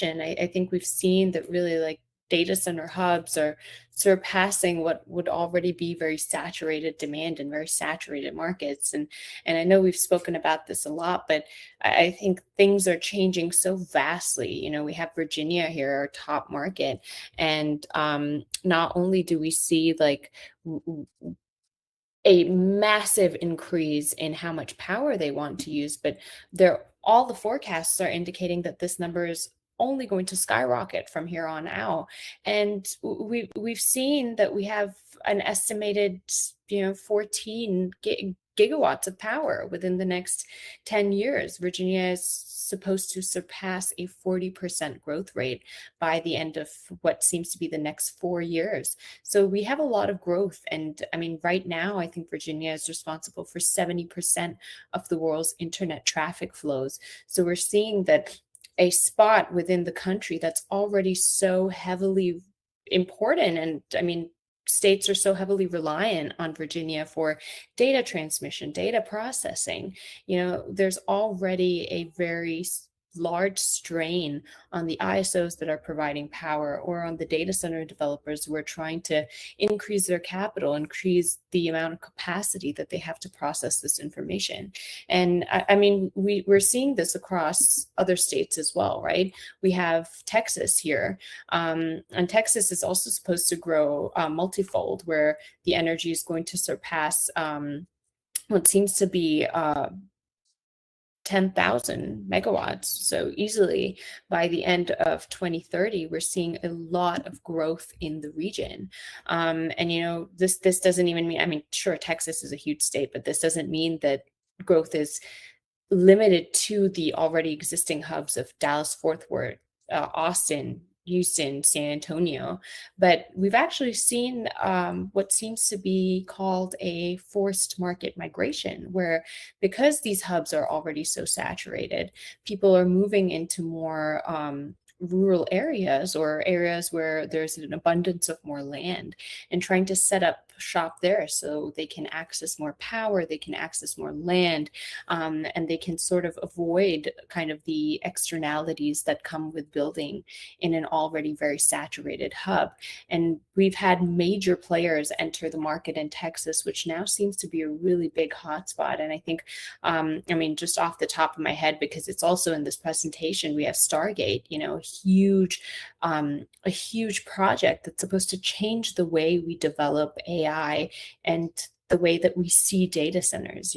I think we've seen that really like data center hubs are surpassing what would already be very saturated demand and very saturated markets. And I know we've spoken about this a lot, but I think things are changing so vastly. You know, we have Virginia here, our top market, and not only do we see like a massive increase in how much power they want to use, but all the forecasts are indicating that this number is only going to skyrocket from here on out. And we've seen that we have an estimated, 14 gigawatts of power within the next 10 years. Virginia is supposed to surpass a 40% growth rate by the end of what seems to be the next 4 years. So we have a lot of growth. And I mean, right now, I think Virginia is responsible for 70% of the world's internet traffic flows. So we're seeing that a spot within the country that's already so heavily important. And I mean, states are so heavily reliant on Virginia for data transmission, data processing. There's already a very large strain on the ISOs that are providing power, or on the data center developers who are trying to increase their capital, increase the amount of capacity that they have to process this information. And I mean, we're seeing this across other states as well, right? We have Texas here, and Texas is also supposed to grow multifold, where the energy is going to surpass what seems to be 10,000 megawatts. So easily by the end of 2030, we're seeing a lot of growth in the region. And this doesn't even mean, I mean, sure, Texas is a huge state, but this doesn't mean that growth is limited to the already existing hubs of Dallas, Fort Worth, Austin, Houston, San Antonio. But we've actually seen what seems to be called a forced market migration, where because these hubs are already so saturated, people are moving into more rural areas, or areas where there's an abundance of more land, and trying to set up shop there so they can access more power, they can access more land, and they can sort of avoid kind of the externalities that come with building in an already very saturated hub. And we've had major players enter the market in Texas, which now seems to be a really big hotspot. And I think, I mean, just off the top of my head, because it's also in this presentation, we have Stargate, a huge project that's supposed to change the way we develop AI and the way that we see data centers,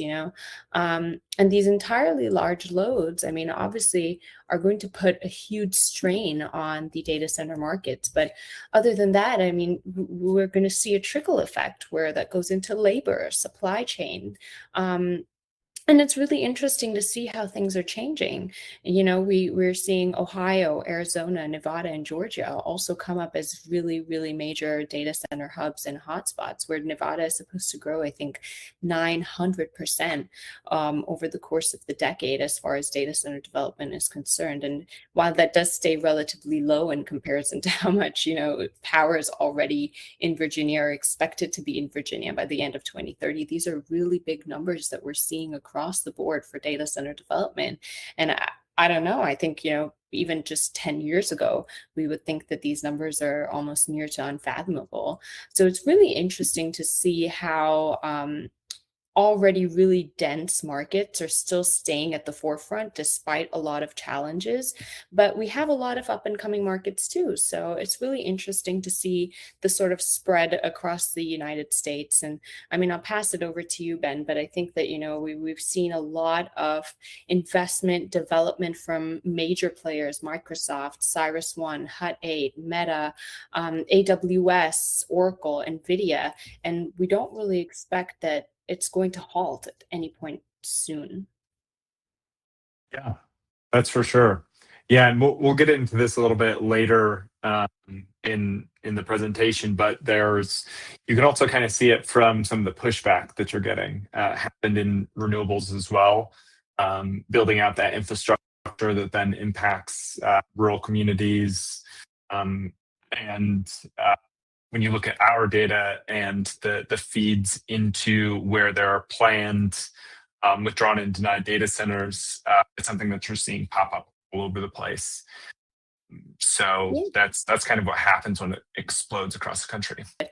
and these entirely large loads, I mean, obviously are going to put a huge strain on the data center markets. But other than that, I mean, we're going to see a trickle effect where that goes into labor, supply chain. And it's really interesting to see how things are changing. We're seeing Ohio, Arizona, Nevada, and Georgia also come up as really, really major data center hubs and hotspots, where Nevada is supposed to grow, I think, 900% over the course of the decade as far as data center development is concerned. And while that does stay relatively low in comparison to how much, power is already in Virginia or expected to be in Virginia by the end of 2030, these are really big numbers that we're seeing across the board for data center development. And I don't know, I think, even just 10 years ago, we would think that these numbers are almost near to unfathomable. So it's really interesting to see how already really dense markets are still staying at the forefront despite a lot of challenges. But we have a lot of up and coming markets too. So it's really interesting to see the sort of spread across the United States. And I mean, I'll pass it over to you, Ben, but I think that, we've seen a lot of investment development from major players: Microsoft, CyrusOne, Hut 8, Meta, AWS, Oracle, NVIDIA. And we don't really expect that it's going to halt at any point soon. Yeah, that's for sure. Yeah, and we'll get into this a little bit later in the presentation, but you can also kind of see it from some of the pushback that you're getting happened in renewables as well, building out that infrastructure that then impacts rural communities. And when you look at our data and the feeds into where there are planned withdrawn and denied data centers, it's something that you're seeing pop up all over the place. So Yeah. that's kind of what happens when it explodes across the country.